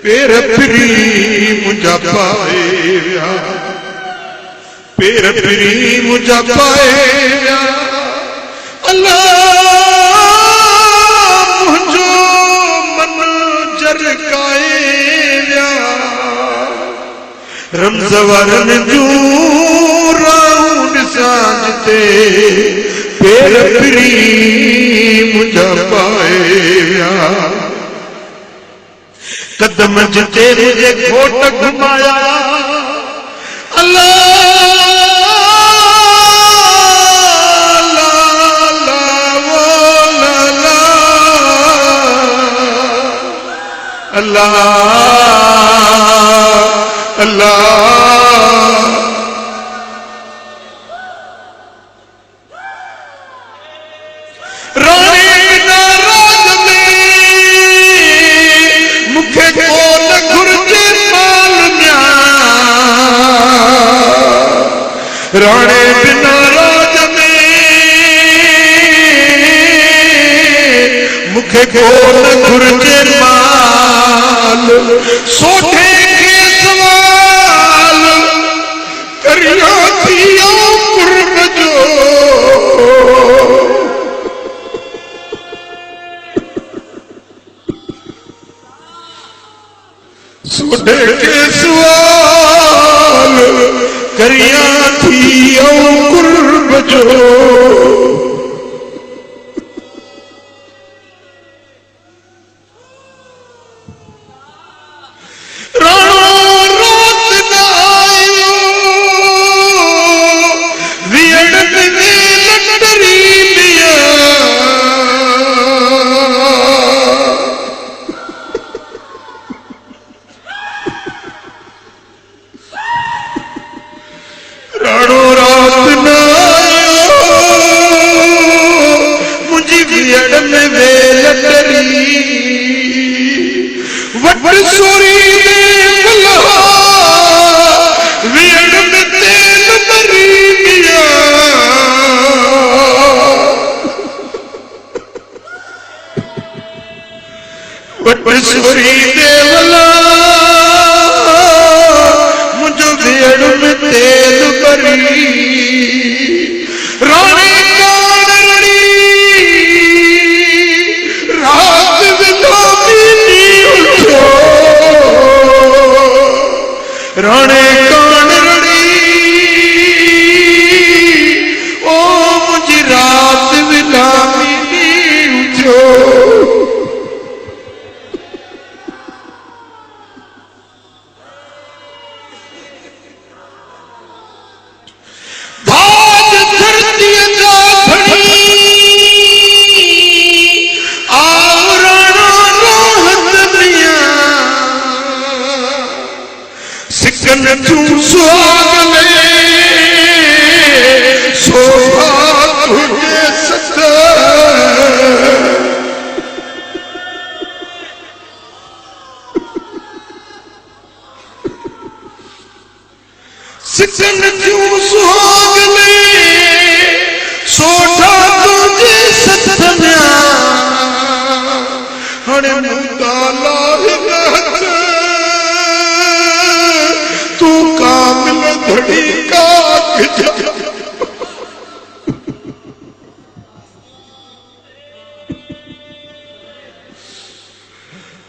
पेर फिरी मुझा पाए व्या, पेर फिरी मुझा पाए व्या। अल्लाह मुझो मन जरकाए व्या, रमज़वारन जूं राउंड साजते पेर फिरी मुझा पाए व्या। कदम जिते मुझे घोट घुमाया अल्लाह ला ला वो ला ला अल्लाह अल्लाह। राणे बिना राज में मुखे कोन घुर्जे माल, सोठे के सवाल करिया थियो कुर्ब जो। सोठे के सवाल करिया थियो कुर्ब जो। राणो रात न आयो वियण में लटरी लिया, राणो रात न आयो मुझी वियण में वेल टरी, वट सोरी दे बुला वियण में तेल मरी गया। वट सोरी दे बुला मुझो वियण में तेल मरी। रानी कान रड़ी रात विलामी उठो, राणे कान रड़ी ओ मुझी रात विलामी उठो। भाज धरती जा भड़ी आवरणा राहत मिया, सिकन तू सुहागने शोभा तुझे सत। सिकन तू सुहागने सोठा तुझे सत म्या, हणे मुताला हिनत तू कामिल धड़ी काक जा।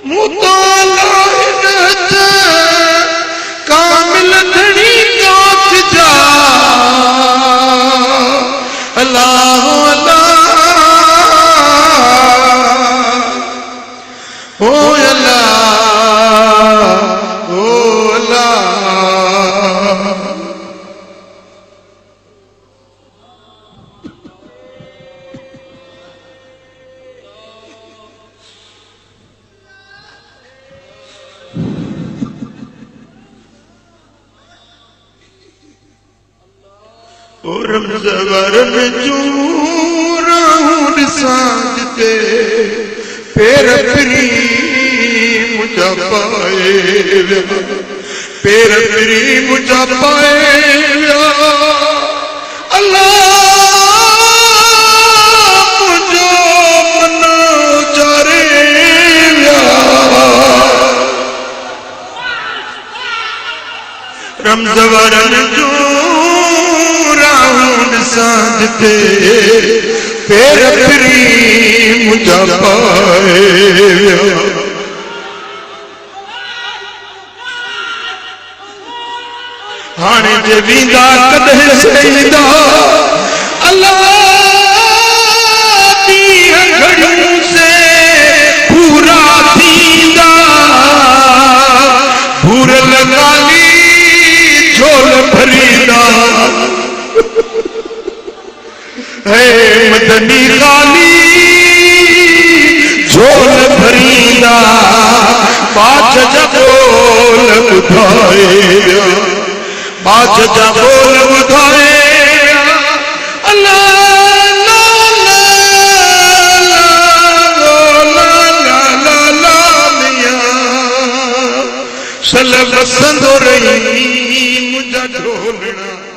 मुताला हिनत कामिल धड़ी काक जा। अल्लाह अल्लाह ओ अल्लाह ओ अल्लाह। रमज़वारन जूं राउंड साजते पेर फिरी मुझा पाए व्या, पेर फिरी मुझा पाए व्या। अल्लाह मुझो मन चारे व्या, नमजवरन जो राहुन साधते पेर फिरी मुझा पाए हाने जे वींदा कदे सईदा अल्लाह दी घड़ियों से पूरा थींदा भूर लगाली झोल भरीदा है मदनी खाली झोल भरीदा बाच जबोल उठाए बाच जबोल उठाए अल्लाह सल बसंदो रही मुझा ढोलना